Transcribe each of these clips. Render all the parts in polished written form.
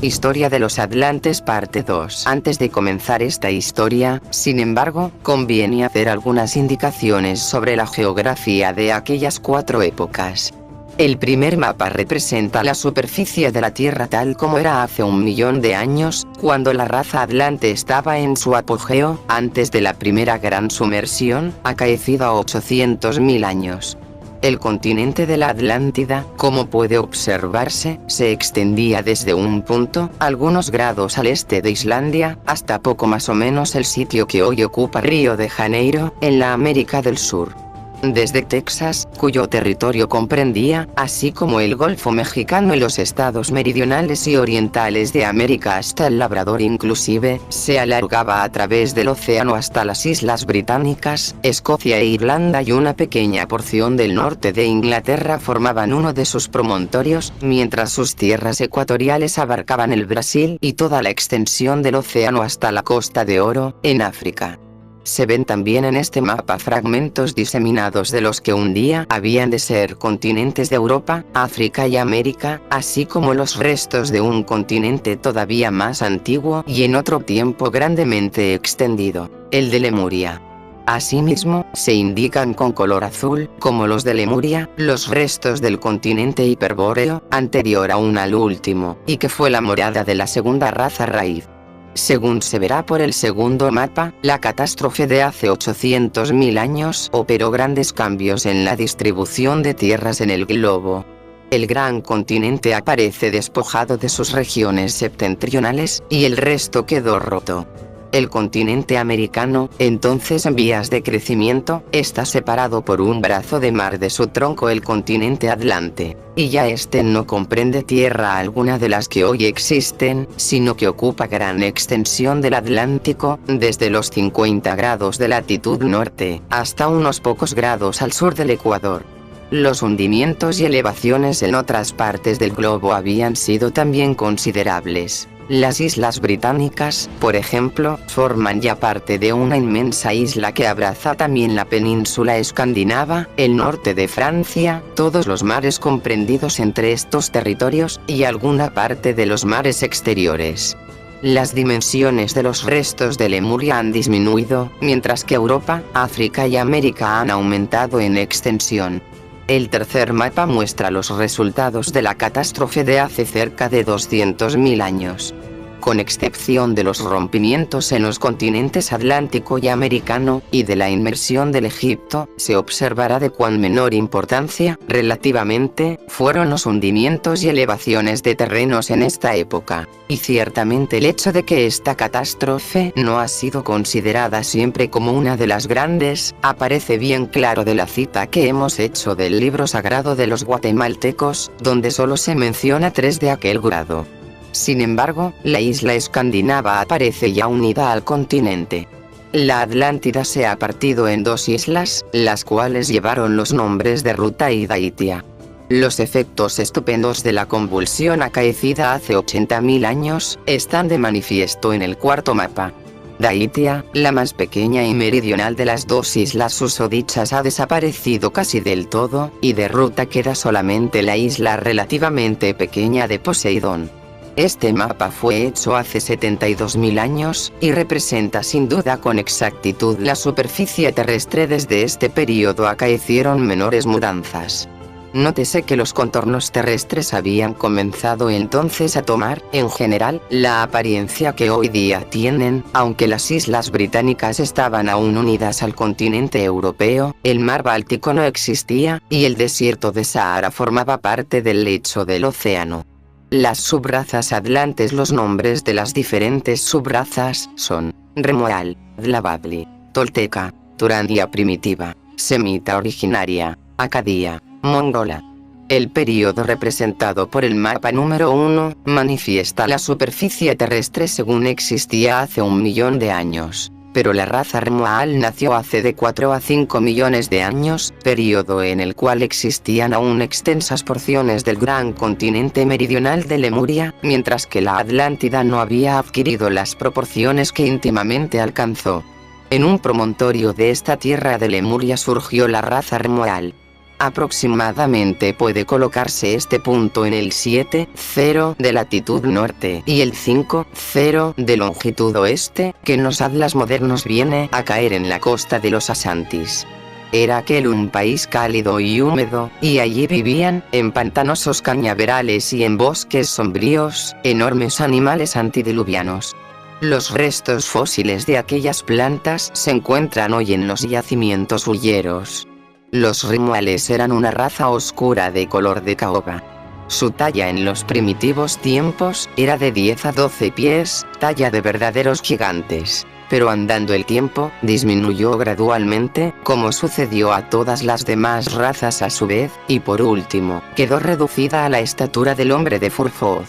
Historia de los Atlantes parte 2. Antes de comenzar esta historia, sin embargo, conviene hacer algunas indicaciones sobre la geografía de aquellas 4 épocas. El primer mapa representa la superficie de la Tierra tal como era hace 1 millón de años, cuando la raza Atlante estaba en su apogeo, antes de la primera gran sumersión, acaecida 800.000 años. El continente de la Atlántida, como puede observarse, se extendía desde un punto, algunos grados al este de Islandia, hasta poco más o menos el sitio que hoy ocupa Río de Janeiro, en la América del Sur. Desde Texas, cuyo territorio comprendía, así como el Golfo Mexicano y los estados meridionales y orientales de América hasta el Labrador inclusive, se alargaba a través del océano hasta las Islas Británicas, Escocia e Irlanda y una pequeña porción del norte de Inglaterra formaban uno de sus promontorios, mientras sus tierras ecuatoriales abarcaban el Brasil y toda la extensión del océano hasta la Costa de Oro, en África. Se ven también en este mapa fragmentos diseminados de los que un día habían de ser continentes de Europa, África y América, así como los restos de un continente todavía más antiguo y en otro tiempo grandemente extendido, el de Lemuria. Asimismo, se indican con color azul, como los de Lemuria, los restos del continente hiperbóreo, anterior aún al último, y que fue la morada de la segunda raza raíz. Según se verá por el segundo mapa, la catástrofe de hace 800.000 años operó grandes cambios en la distribución de tierras en el globo. El gran continente aparece despojado de sus regiones septentrionales, y el resto quedó roto. El continente americano, entonces en vías de crecimiento, está separado por un brazo de mar de su tronco, el continente Atlante, y ya este no comprende tierra alguna de las que hoy existen, sino que ocupa gran extensión del Atlántico, desde los 50 grados de latitud norte, hasta unos pocos grados al sur del Ecuador. Los hundimientos y elevaciones en otras partes del globo habían sido también considerables. Las Islas Británicas, por ejemplo, forman ya parte de una inmensa isla que abraza también la península escandinava, el norte de Francia, todos los mares comprendidos entre estos territorios, y alguna parte de los mares exteriores. Las dimensiones de los restos de Lemuria han disminuido, mientras que Europa, África y América han aumentado en extensión. El tercer mapa muestra los resultados de la catástrofe de hace cerca de 200.000 años. Con excepción de los rompimientos en los continentes Atlántico y Americano, y de la inmersión del Egipto, se observará de cuán menor importancia, relativamente, fueron los hundimientos y elevaciones de terrenos en esta época. Y ciertamente el hecho de que esta catástrofe no ha sido considerada siempre como una de las grandes, aparece bien claro de la cita que hemos hecho del libro sagrado de los guatemaltecos, donde solo se menciona 3 de aquel grado. Sin embargo, la isla escandinava aparece ya unida al continente. La Atlántida se ha partido en 2 islas, las cuales llevaron los nombres de Ruta y Daitia. Los efectos estupendos de la convulsión acaecida hace 80.000 años, están de manifiesto en el cuarto mapa. Daitia, la más pequeña y meridional de las 2 islas susodichas, ha desaparecido casi del todo, y de Ruta queda solamente la isla relativamente pequeña de Poseidón. Este mapa fue hecho hace 72.000 años, y representa sin duda con exactitud la superficie terrestre. Desde este periodo acaecieron menores mudanzas. Nótese que los contornos terrestres habían comenzado entonces a tomar, en general, la apariencia que hoy día tienen, aunque las islas británicas estaban aún unidas al continente europeo, el mar Báltico no existía, y el desierto de Sahara formaba parte del lecho del océano. Las subrazas atlantes. Los nombres de las diferentes subrazas son Remoal, Dlavabli, Tolteca, Turandia primitiva, Semita originaria, Acadia, Mongola. El período representado por el mapa número 1 manifiesta la superficie terrestre según existía hace 1 millón de años. Pero la raza Remoal nació hace de 4 a 5 millones de años, período en el cual existían aún extensas porciones del gran continente meridional de Lemuria, mientras que la Atlántida no había adquirido las proporciones que íntimamente alcanzó. En un promontorio de esta tierra de Lemuria surgió la raza Remoal. Aproximadamente puede colocarse este punto en el 7,0 de latitud norte y el 5,0 de longitud oeste, que en los atlas modernos viene a caer en la costa de los Asantis. Era aquel un país cálido y húmedo, y allí vivían, en pantanosos cañaverales y en bosques sombríos, enormes animales antediluvianos. Los restos fósiles de aquellas plantas se encuentran hoy en los yacimientos huyeros. Los rimuales eran una raza oscura de color de caoba. Su talla en los primitivos tiempos era de 10 a 12 pies, talla de verdaderos gigantes. Pero andando el tiempo, disminuyó gradualmente, como sucedió a todas las demás razas a su vez, y por último, quedó reducida a la estatura del hombre de Furfoz.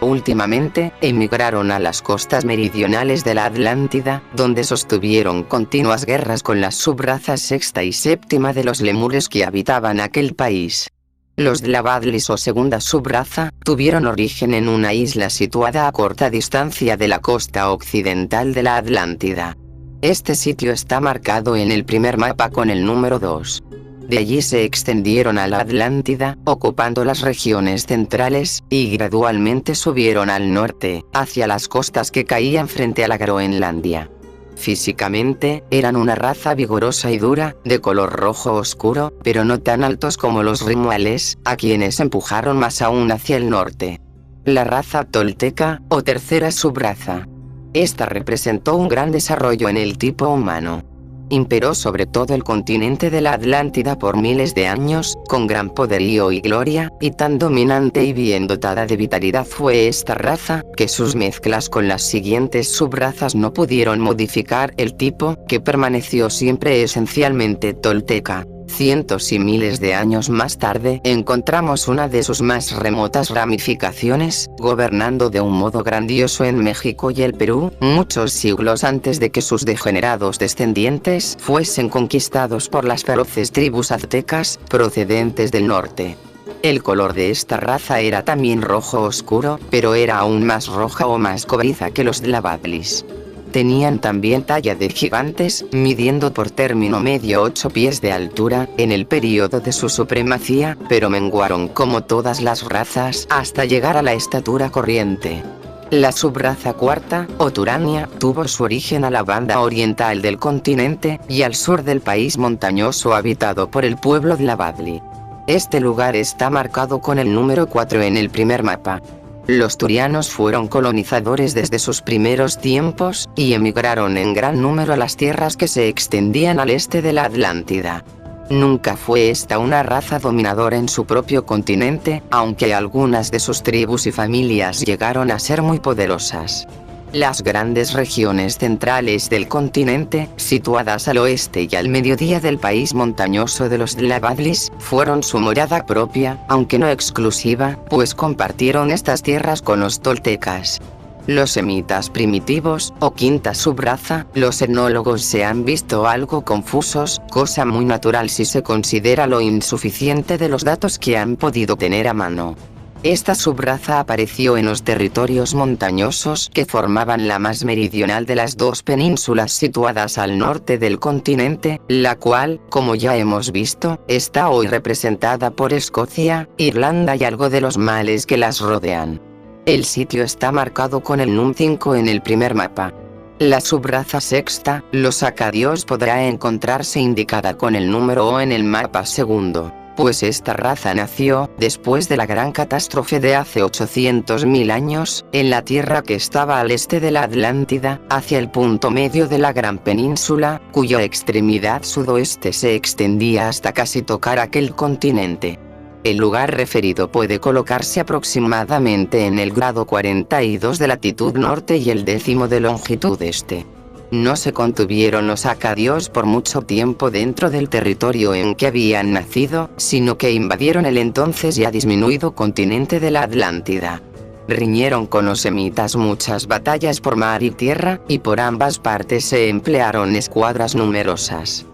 Últimamente, emigraron a las costas meridionales de la Atlántida, donde sostuvieron continuas guerras con las subrazas sexta y séptima de los lemures que habitaban aquel país. Los Dlavadlis o segunda subraza, tuvieron origen en una isla situada a corta distancia de la costa occidental de la Atlántida. Este sitio está marcado en el primer mapa con el número 2. De allí se extendieron a la Atlántida, ocupando las regiones centrales, y gradualmente subieron al norte, hacia las costas que caían frente a la Groenlandia. Físicamente, eran una raza vigorosa y dura, de color rojo oscuro, pero no tan altos como los rimuales, a quienes empujaron más aún hacia el norte. La raza tolteca, o tercera subraza. Esta representó un gran desarrollo en el tipo humano. Imperó sobre todo el continente de la Atlántida por miles de años, con gran poderío y gloria, y tan dominante y bien dotada de vitalidad fue esta raza, que sus mezclas con las siguientes subrazas no pudieron modificar el tipo, que permaneció siempre esencialmente tolteca. Cientos y miles de años más tarde, encontramos una de sus más remotas ramificaciones, gobernando de un modo grandioso en México y el Perú, muchos siglos antes de que sus degenerados descendientes fuesen conquistados por las feroces tribus aztecas, procedentes del norte. El color de esta raza era también rojo oscuro, pero era aún más roja o más cobriza que los Dlavadlis. Tenían también talla de gigantes, midiendo por término medio 8 pies de altura, en el período de su supremacía, pero menguaron como todas las razas, hasta llegar a la estatura corriente. La subraza cuarta, o Turania, tuvo su origen a la banda oriental del continente, y al sur del país montañoso habitado por el pueblo Dlavadli. Este lugar está marcado con el número 4 en el primer mapa. Los turianos fueron colonizadores desde sus primeros tiempos, y emigraron en gran número a las tierras que se extendían al este de la Atlántida. Nunca fue esta una raza dominadora en su propio continente, aunque algunas de sus tribus y familias llegaron a ser muy poderosas. Las grandes regiones centrales del continente, situadas al oeste y al mediodía del país montañoso de los Dlavadlis, fueron su morada propia, aunque no exclusiva, pues compartieron estas tierras con los toltecas. Los semitas primitivos, o quinta subraza, los etnólogos se han visto algo confusos, cosa muy natural si se considera lo insuficiente de los datos que han podido tener a mano. Esta subraza apareció en los territorios montañosos que formaban la más meridional de las dos penínsulas situadas al norte del continente, la cual, como ya hemos visto, está hoy representada por Escocia, Irlanda y algo de los males que las rodean. El sitio está marcado con el número 5 en el primer mapa. La subraza sexta, los acadios, podrá encontrarse indicada con el número O en el mapa segundo. Pues esta raza nació, después de la gran catástrofe de hace 800.000 años, en la tierra que estaba al este de la Atlántida, hacia el punto medio de la gran península, cuya extremidad sudoeste se extendía hasta casi tocar aquel continente. El lugar referido puede colocarse aproximadamente en el grado 42 de latitud norte y el 10º de longitud este. No se contuvieron los acadios por mucho tiempo dentro del territorio en que habían nacido, sino que invadieron el entonces ya disminuido continente de la Atlántida. Riñeron con los semitas muchas batallas por mar y tierra, y por ambas partes se emplearon escuadras numerosas.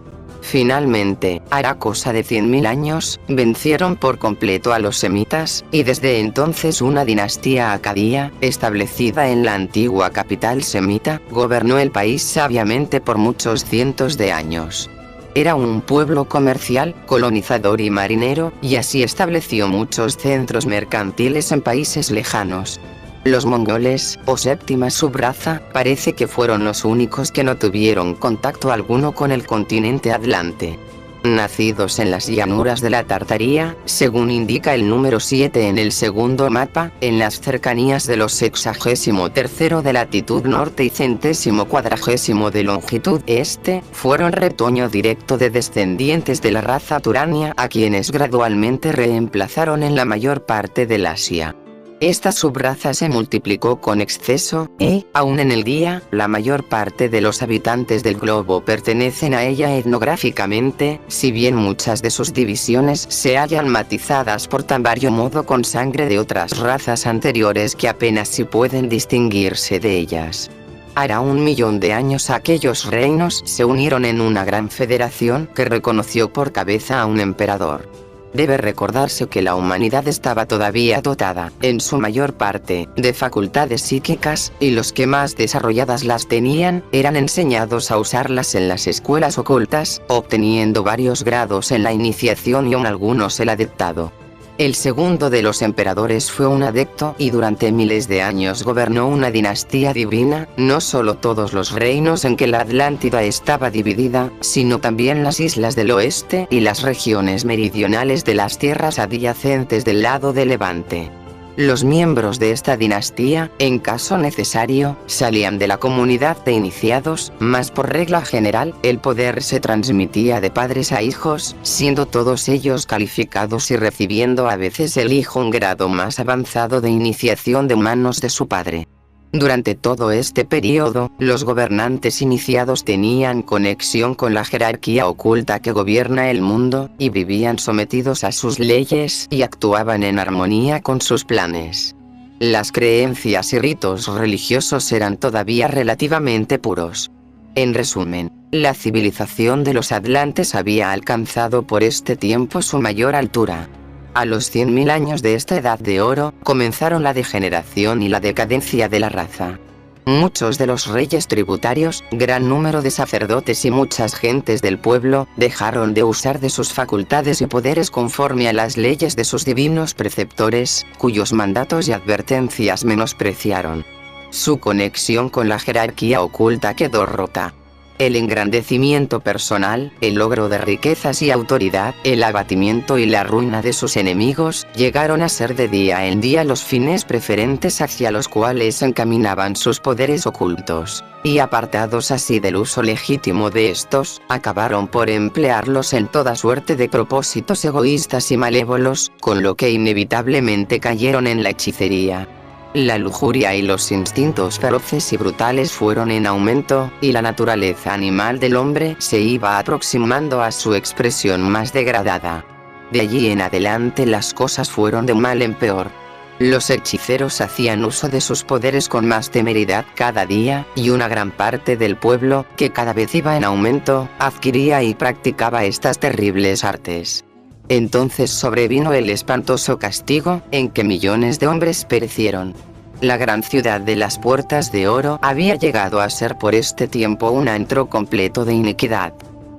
Finalmente, hará cosa de 100.000 años, vencieron por completo a los semitas, y desde entonces una dinastía acadía, establecida en la antigua capital semita, gobernó el país sabiamente por muchos cientos de años. Era un pueblo comercial, colonizador y marinero, y así estableció muchos centros mercantiles en países lejanos. Los mongoles, o séptima subraza, parece que fueron los únicos que no tuvieron contacto alguno con el continente atlante. Nacidos en las llanuras de la Tartaría, según indica el número 7 en el segundo mapa, en las cercanías de los 63° de latitud norte y 140° de longitud este, fueron retoño directo de descendientes de la raza turania a quienes gradualmente reemplazaron en la mayor parte del Asia. Esta subraza se multiplicó con exceso, y, aún en el día, la mayor parte de los habitantes del globo pertenecen a ella etnográficamente, si bien muchas de sus divisiones se hallan matizadas por tan vario modo con sangre de otras razas anteriores que apenas si pueden distinguirse de ellas. Hará 1.000.000 de años aquellos reinos se unieron en una gran federación que reconoció por cabeza a un emperador. Debe recordarse que la humanidad estaba todavía dotada, en su mayor parte, de facultades psíquicas, y los que más desarrolladas las tenían, eran enseñados a usarlas en las escuelas ocultas, obteniendo varios grados en la iniciación y aun algunos el adeptado. El segundo de los emperadores fue un adepto y durante miles de años gobernó una dinastía divina, no solo todos los reinos en que la Atlántida estaba dividida, sino también las islas del oeste y las regiones meridionales de las tierras adyacentes del lado de Levante. Los miembros de esta dinastía, en caso necesario, salían de la comunidad de iniciados, mas por regla general, el poder se transmitía de padres a hijos, siendo todos ellos calificados y recibiendo a veces el hijo un grado más avanzado de iniciación de manos de su padre. Durante todo este periodo, los gobernantes iniciados tenían conexión con la jerarquía oculta que gobierna el mundo, y vivían sometidos a sus leyes y actuaban en armonía con sus planes. Las creencias y ritos religiosos eran todavía relativamente puros. En resumen, la civilización de los atlantes había alcanzado por este tiempo su mayor altura. A los 100.000 años de esta edad de oro, comenzaron la degeneración y la decadencia de la raza. Muchos de los reyes tributarios, gran número de sacerdotes y muchas gentes del pueblo, dejaron de usar de sus facultades y poderes conforme a las leyes de sus divinos preceptores, cuyos mandatos y advertencias menospreciaron. Su conexión con la jerarquía oculta quedó rota. El engrandecimiento personal, el logro de riquezas y autoridad, el abatimiento y la ruina de sus enemigos, llegaron a ser de día en día los fines preferentes hacia los cuales encaminaban sus poderes ocultos, y apartados así del uso legítimo de estos, acabaron por emplearlos en toda suerte de propósitos egoístas y malévolos, con lo que inevitablemente cayeron en la hechicería. La lujuria y los instintos feroces y brutales fueron en aumento, y la naturaleza animal del hombre se iba aproximando a su expresión más degradada. De allí en adelante las cosas fueron de mal en peor. Los hechiceros hacían uso de sus poderes con más temeridad cada día, y una gran parte del pueblo, que cada vez iba en aumento, adquiría y practicaba estas terribles artes. Entonces sobrevino el espantoso castigo, en que millones de hombres perecieron. La gran ciudad de las Puertas de Oro había llegado a ser por este tiempo un antro completo de iniquidad.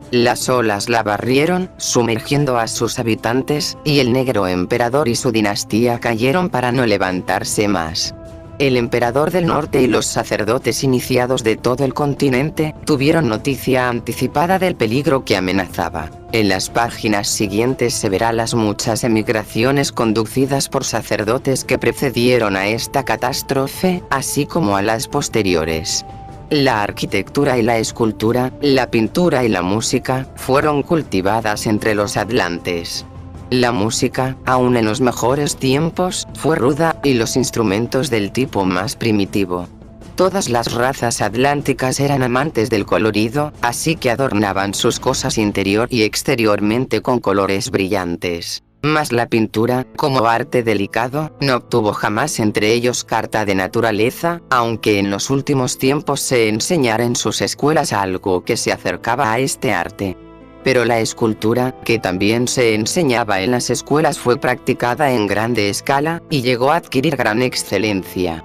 Las olas la barrieron, sumergiendo a sus habitantes, y el negro emperador y su dinastía cayeron para no levantarse más. El emperador del norte y los sacerdotes iniciados de todo el continente, tuvieron noticia anticipada del peligro que amenazaba. En las páginas siguientes se verá las muchas emigraciones conducidas por sacerdotes que precedieron a esta catástrofe, así como a las posteriores. La arquitectura y la escultura, la pintura y la música, fueron cultivadas entre los atlantes. La música, aun en los mejores tiempos, fue ruda, y los instrumentos del tipo más primitivo. Todas las razas atlánticas eran amantes del colorido, así que adornaban sus cosas interior y exteriormente con colores brillantes. Mas la pintura, como arte delicado, no obtuvo jamás entre ellos carta de naturaleza, aunque en los últimos tiempos se enseñara en sus escuelas algo que se acercaba a este arte. Pero la escultura, que también se enseñaba en las escuelas, fue practicada en grande escala, y llegó a adquirir gran excelencia.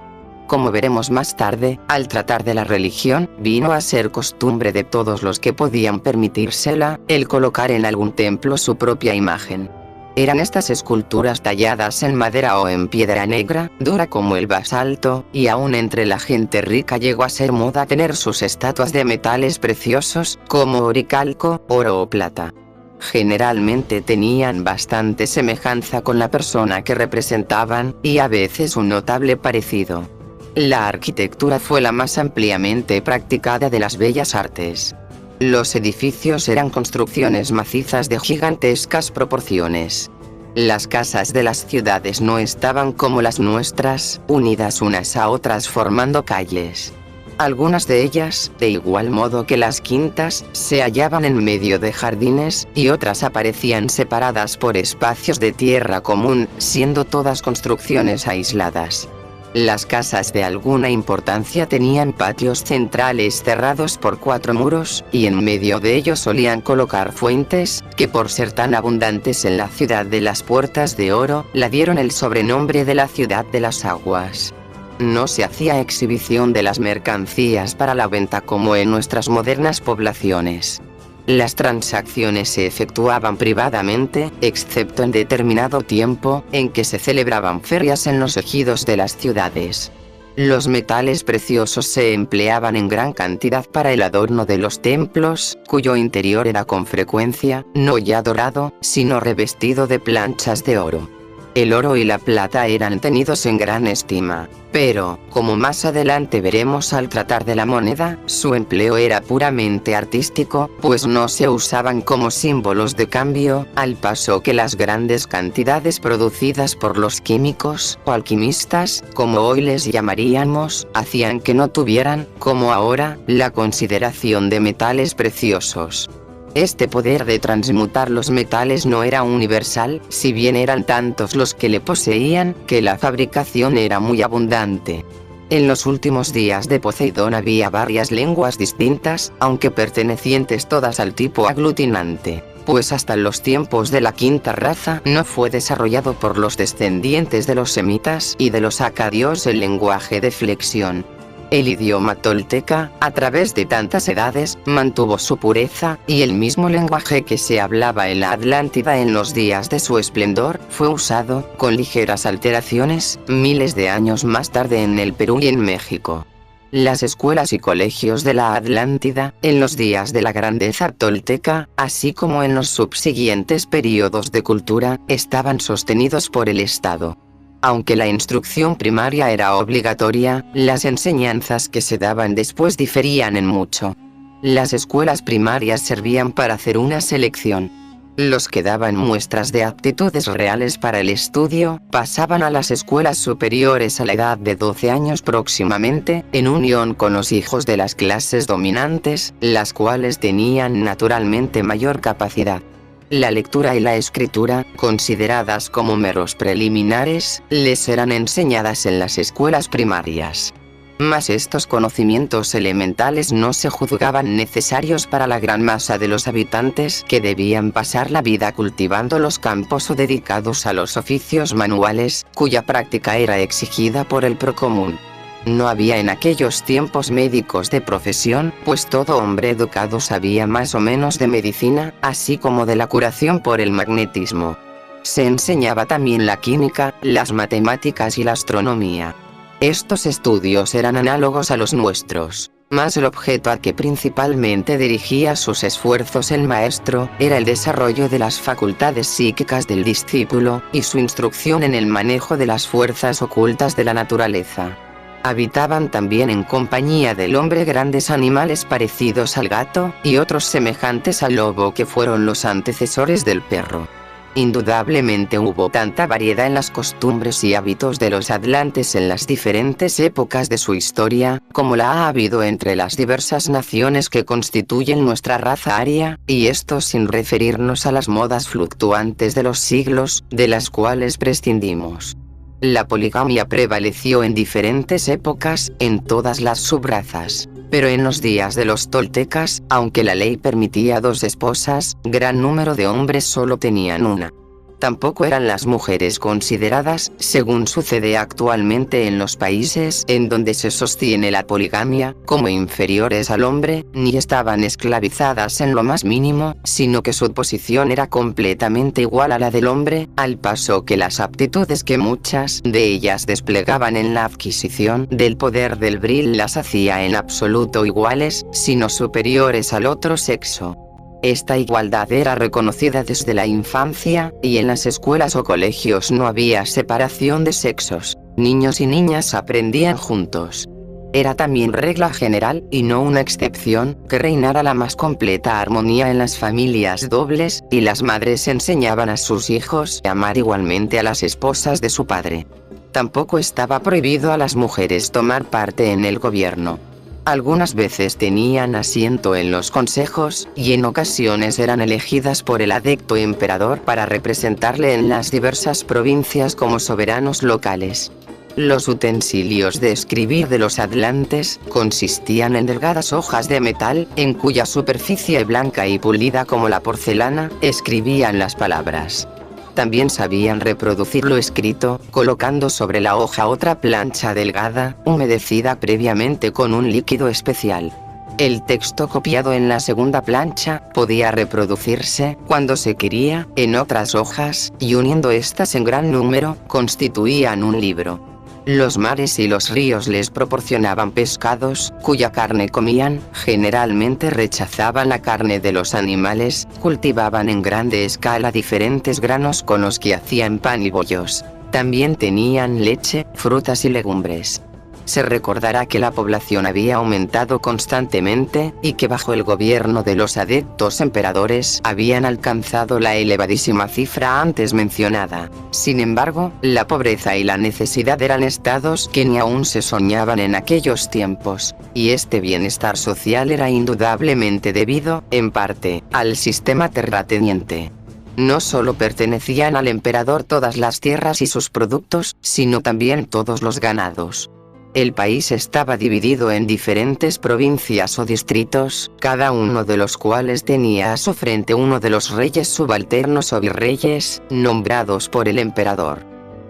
Como veremos más tarde, al tratar de la religión, vino a ser costumbre de todos los que podían permitírsela, el colocar en algún templo su propia imagen. Eran estas esculturas talladas en madera o en piedra negra, dura como el basalto, y aún entre la gente rica llegó a ser moda tener sus estatuas de metales preciosos, como oricalco, oro o plata. Generalmente tenían bastante semejanza con la persona que representaban, y a veces un notable parecido. La arquitectura fue la más ampliamente practicada de las bellas artes. Los edificios eran construcciones macizas de gigantescas proporciones. Las casas de las ciudades no estaban como las nuestras, unidas unas a otras formando calles. Algunas de ellas, de igual modo que las quintas, se hallaban en medio de jardines, y otras aparecían separadas por espacios de tierra común, siendo todas construcciones aisladas. Las casas de alguna importancia tenían patios centrales cerrados por 4 muros, y en medio de ellos solían colocar fuentes, que por ser tan abundantes en la ciudad de las Puertas de Oro, la dieron el sobrenombre de la ciudad de las aguas. No se hacía exhibición de las mercancías para la venta como en nuestras modernas poblaciones. Las transacciones se efectuaban privadamente, excepto en determinado tiempo, en que se celebraban ferias en los ejidos de las ciudades. Los metales preciosos se empleaban en gran cantidad para el adorno de los templos, cuyo interior era con frecuencia, no ya dorado, sino revestido de planchas de oro. El oro y la plata eran tenidos en gran estima, pero, como más adelante veremos al tratar de la moneda, su empleo era puramente artístico, pues no se usaban como símbolos de cambio, al paso que las grandes cantidades producidas por los químicos, o alquimistas, como hoy les llamaríamos, hacían que no tuvieran, como ahora, la consideración de metales preciosos. Este poder de transmutar los metales no era universal, si bien eran tantos los que le poseían, que la fabricación era muy abundante. En los últimos días de Poseidón había varias lenguas distintas, aunque pertenecientes todas al tipo aglutinante, pues hasta los tiempos de la quinta raza no fue desarrollado por los descendientes de los semitas y de los acadios el lenguaje de flexión. El idioma tolteca, a través de tantas edades, mantuvo su pureza, y el mismo lenguaje que se hablaba en la Atlántida en los días de su esplendor, fue usado, con ligeras alteraciones, miles de años más tarde en el Perú y en México. Las escuelas y colegios de la Atlántida, en los días de la grandeza tolteca, así como en los subsiguientes períodos de cultura, estaban sostenidos por el Estado. Aunque la instrucción primaria era obligatoria, las enseñanzas que se daban después diferían en mucho. Las escuelas primarias servían para hacer una selección. Los que daban muestras de aptitudes reales para el estudio, pasaban a las escuelas superiores a la edad de 12 años próximamente, en unión con los hijos de las clases dominantes, las cuales tenían naturalmente mayor capacidad. La lectura y la escritura, consideradas como meros preliminares, les eran enseñadas en las escuelas primarias. Mas estos conocimientos elementales no se juzgaban necesarios para la gran masa de los habitantes que debían pasar la vida cultivando los campos o dedicados a los oficios manuales, cuya práctica era exigida por el procomún. No había en aquellos tiempos médicos de profesión, pues todo hombre educado sabía más o menos de medicina, así como de la curación por el magnetismo. Se enseñaba también la química, las matemáticas y la astronomía. Estos estudios eran análogos a los nuestros, mas el objeto a que principalmente dirigía sus esfuerzos el maestro, era el desarrollo de las facultades psíquicas del discípulo, y su instrucción en el manejo de las fuerzas ocultas de la naturaleza. Habitaban también en compañía del hombre grandes animales parecidos al gato, y otros semejantes al lobo que fueron los antecesores del perro. Indudablemente hubo tanta variedad en las costumbres y hábitos de los atlantes en las diferentes épocas de su historia, como la ha habido entre las diversas naciones que constituyen nuestra raza aria, y esto sin referirnos a las modas fluctuantes de los siglos, de las cuales prescindimos. La poligamia prevaleció en diferentes épocas, en todas las subrazas, pero en los días de los toltecas, aunque la ley permitía 2 esposas, gran número de hombres solo tenían una. Tampoco eran las mujeres consideradas, según sucede actualmente en los países en donde se sostiene la poligamia, como inferiores al hombre, ni estaban esclavizadas en lo más mínimo, sino que su posición era completamente igual a la del hombre, al paso que las aptitudes que muchas de ellas desplegaban en la adquisición del poder del vril las hacía en absoluto iguales, sino superiores al otro sexo. Esta igualdad era reconocida desde la infancia, y en las escuelas o colegios no había separación de sexos. Niños y niñas aprendían juntos. Era también regla general, y no una excepción, que reinara la más completa armonía en las familias dobles, y las madres enseñaban a sus hijos a amar igualmente a las esposas de su padre. Tampoco estaba prohibido a las mujeres tomar parte en el gobierno. Algunas veces tenían asiento en los consejos, y en ocasiones eran elegidas por el adecto emperador para representarle en las diversas provincias como soberanos locales. Los utensilios de escribir de los atlantes consistían en delgadas hojas de metal, en cuya superficie blanca y pulida como la porcelana, escribían las palabras. También sabían reproducir lo escrito, colocando sobre la hoja otra plancha delgada, humedecida previamente con un líquido especial. El texto copiado en la segunda plancha podía reproducirse, cuando se quería, en otras hojas, y uniendo estas en gran número, constituían un libro. Los mares y los ríos les proporcionaban pescados, cuya carne comían, generalmente rechazaban la carne de los animales, cultivaban en grande escala diferentes granos con los que hacían pan y bollos. También tenían leche, frutas y legumbres. Se recordará que la población había aumentado constantemente, y que bajo el gobierno de los adeptos emperadores habían alcanzado la elevadísima cifra antes mencionada. Sin embargo, la pobreza y la necesidad eran estados que ni aún se soñaban en aquellos tiempos, y este bienestar social era indudablemente debido, en parte, al sistema terrateniente. No solo pertenecían al emperador todas las tierras y sus productos, sino también todos los ganados. El país estaba dividido en diferentes provincias o distritos, cada uno de los cuales tenía a su frente uno de los reyes subalternos o virreyes, nombrados por el emperador.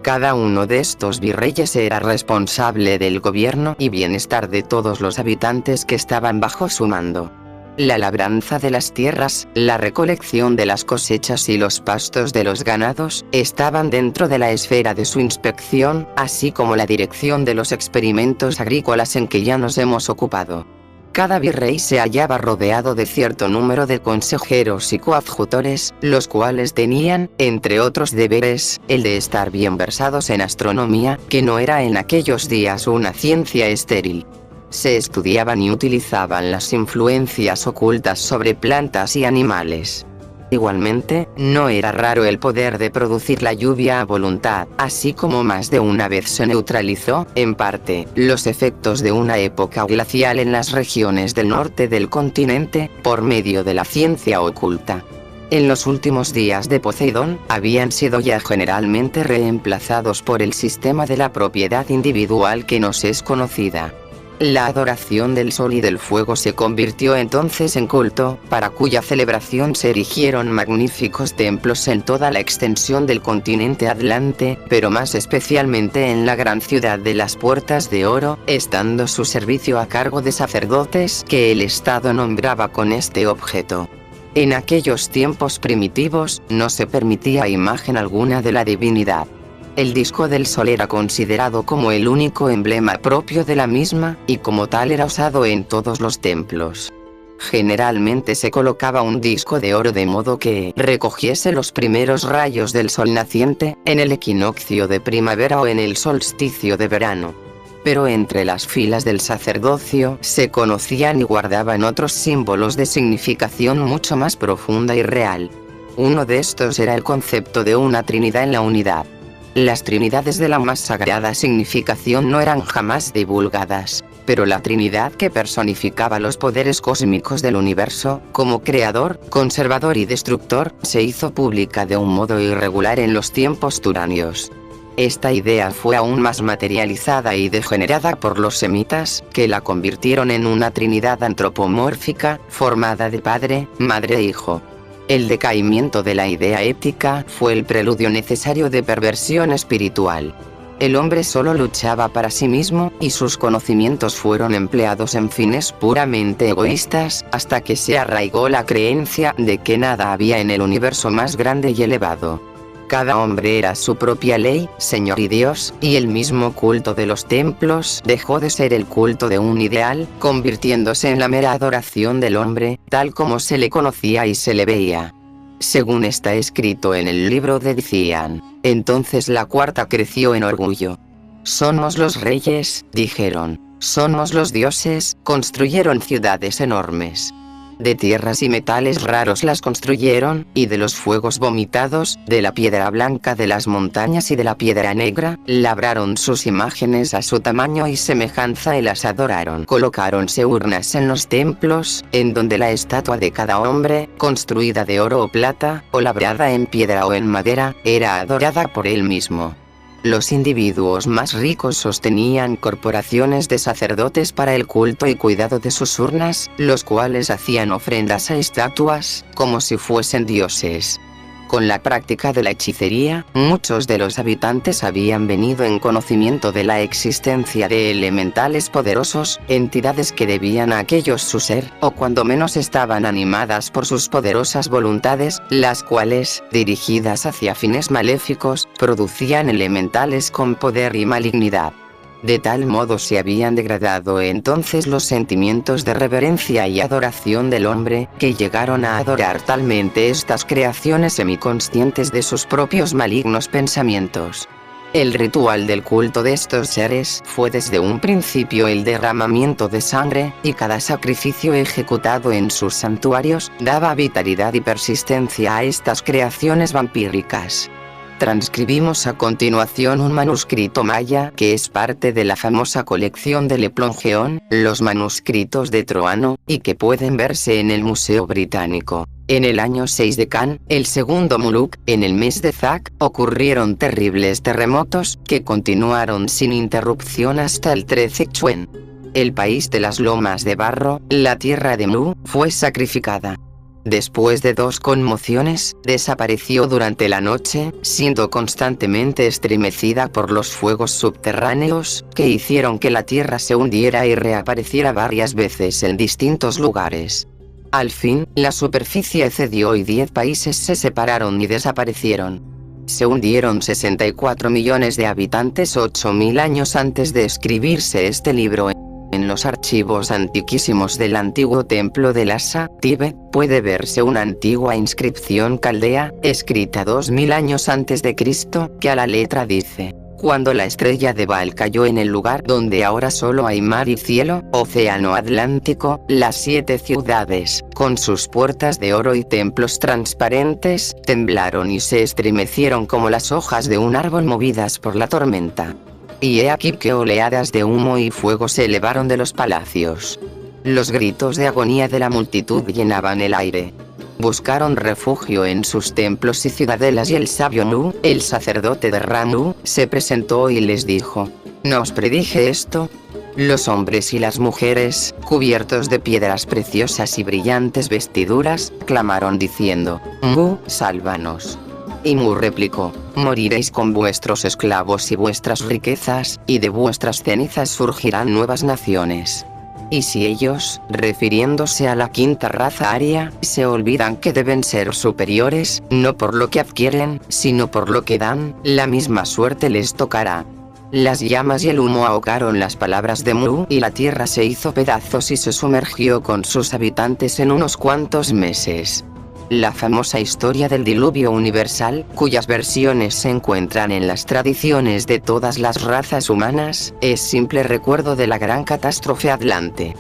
Cada uno de estos virreyes era responsable del gobierno y bienestar de todos los habitantes que estaban bajo su mando. La labranza de las tierras, la recolección de las cosechas y los pastos de los ganados, estaban dentro de la esfera de su inspección, así como la dirección de los experimentos agrícolas en que ya nos hemos ocupado. Cada virrey se hallaba rodeado de cierto número de consejeros y coadjutores, los cuales tenían, entre otros deberes, el de estar bien versados en astronomía, que no era en aquellos días una ciencia estéril. Se estudiaban y utilizaban las influencias ocultas sobre plantas y animales. Igualmente, no era raro el poder de producir la lluvia a voluntad, así como más de una vez se neutralizó, en parte, los efectos de una época glacial en las regiones del norte del continente, por medio de la ciencia oculta. En los últimos días de Poseidón, habían sido ya generalmente reemplazados por el sistema de la propiedad individual que nos es conocida. La adoración del sol y del fuego se convirtió entonces en culto, para cuya celebración se erigieron magníficos templos en toda la extensión del continente atlante, pero más especialmente en la gran ciudad de las Puertas de Oro, estando su servicio a cargo de sacerdotes que el Estado nombraba con este objeto. En aquellos tiempos primitivos, no se permitía imagen alguna de la divinidad. El disco del sol era considerado como el único emblema propio de la misma, y como tal era usado en todos los templos. Generalmente se colocaba un disco de oro de modo que recogiese los primeros rayos del sol naciente, en el equinoccio de primavera o en el solsticio de verano. Pero entre las filas del sacerdocio se conocían y guardaban otros símbolos de significación mucho más profunda y real. Uno de estos era el concepto de una trinidad en la unidad. Las trinidades de la más sagrada significación no eran jamás divulgadas, pero la Trinidad que personificaba los poderes cósmicos del universo, como creador, conservador y destructor, se hizo pública de un modo irregular en los tiempos turanios. Esta idea fue aún más materializada y degenerada por los semitas, que la convirtieron en una trinidad antropomórfica, formada de padre, madre e hijo. El decaimiento de la idea ética fue el preludio necesario de perversión espiritual. El hombre solo luchaba para sí mismo, y sus conocimientos fueron empleados en fines puramente egoístas, hasta que se arraigó la creencia de que nada había en el universo más grande y elevado. Cada hombre era su propia ley, señor y Dios, y el mismo culto de los templos dejó de ser el culto de un ideal, convirtiéndose en la mera adoración del hombre, tal como se le conocía y se le veía. Según está escrito en el libro de Cian, entonces la cuarta creció en orgullo. Somos los reyes, dijeron, somos los dioses, construyeron ciudades enormes. De tierras y metales raros las construyeron, y de los fuegos vomitados, de la piedra blanca de las montañas y de la piedra negra, labraron sus imágenes a su tamaño y semejanza y las adoraron. Colocáronse urnas en los templos, en donde la estatua de cada hombre, construida de oro o plata, o labrada en piedra o en madera, era adorada por él mismo. Los individuos más ricos sostenían corporaciones de sacerdotes para el culto y cuidado de sus urnas, los cuales hacían ofrendas a estatuas, como si fuesen dioses. Con la práctica de la hechicería, muchos de los habitantes habían venido en conocimiento de la existencia de elementales poderosos, entidades que debían a aquellos su ser, o cuando menos estaban animadas por sus poderosas voluntades, las cuales, dirigidas hacia fines maléficos, producían elementales con poder y malignidad. De tal modo se habían degradado entonces los sentimientos de reverencia y adoración del hombre, que llegaron a adorar talmente estas creaciones semiconscientes de sus propios malignos pensamientos. El ritual del culto de estos seres fue desde un principio el derramamiento de sangre, y cada sacrificio ejecutado en sus santuarios daba vitalidad y persistencia a estas creaciones vampíricas. Transcribimos a continuación un manuscrito maya que es parte de la famosa colección de Le Plongeon, los manuscritos de Troano, y que pueden verse en el Museo Británico. En el año 6 de Can, el segundo Muluk, en el mes de Zak, ocurrieron terribles terremotos, que continuaron sin interrupción hasta el 13 Chuen. El país de las lomas de barro, la tierra de Mu, fue sacrificada. Después de 2 conmociones, desapareció durante la noche, siendo constantemente estremecida por los fuegos subterráneos, que hicieron que la tierra se hundiera y reapareciera varias veces en distintos lugares. Al fin, la superficie cedió y 10 países se separaron y desaparecieron. Se hundieron 64 millones de habitantes 8.000 años antes de escribirse este libro. En los archivos antiquísimos del antiguo templo de Lhasa, Tíbet, puede verse una antigua inscripción caldea, escrita 2000 años antes de Cristo, que a la letra dice: cuando la estrella de Baal cayó en el lugar donde ahora solo hay mar y cielo, océano Atlántico, las 7 ciudades, con sus puertas de oro y templos transparentes, temblaron y se estremecieron como las hojas de un árbol movidas por la tormenta. Y he aquí que oleadas de humo y fuego se elevaron de los palacios. Los gritos de agonía de la multitud llenaban el aire. Buscaron refugio en sus templos y ciudadelas y el sabio Nu, el sacerdote de Ra-Nu, se presentó y les dijo: ¿no os predije esto? Los hombres y las mujeres, cubiertos de piedras preciosas y brillantes vestiduras, clamaron diciendo: Mu, sálvanos. Y Mu replicó: moriréis con vuestros esclavos y vuestras riquezas, y de vuestras cenizas surgirán nuevas naciones. Y si ellos, refiriéndose a la quinta raza aria, se olvidan que deben ser superiores, no por lo que adquieren, sino por lo que dan, la misma suerte les tocará. Las llamas y el humo ahogaron las palabras de Mu, y la tierra se hizo pedazos y se sumergió con sus habitantes en unos cuantos meses. La famosa historia del diluvio universal, cuyas versiones se encuentran en las tradiciones de todas las razas humanas, es simple recuerdo de la gran catástrofe atlante.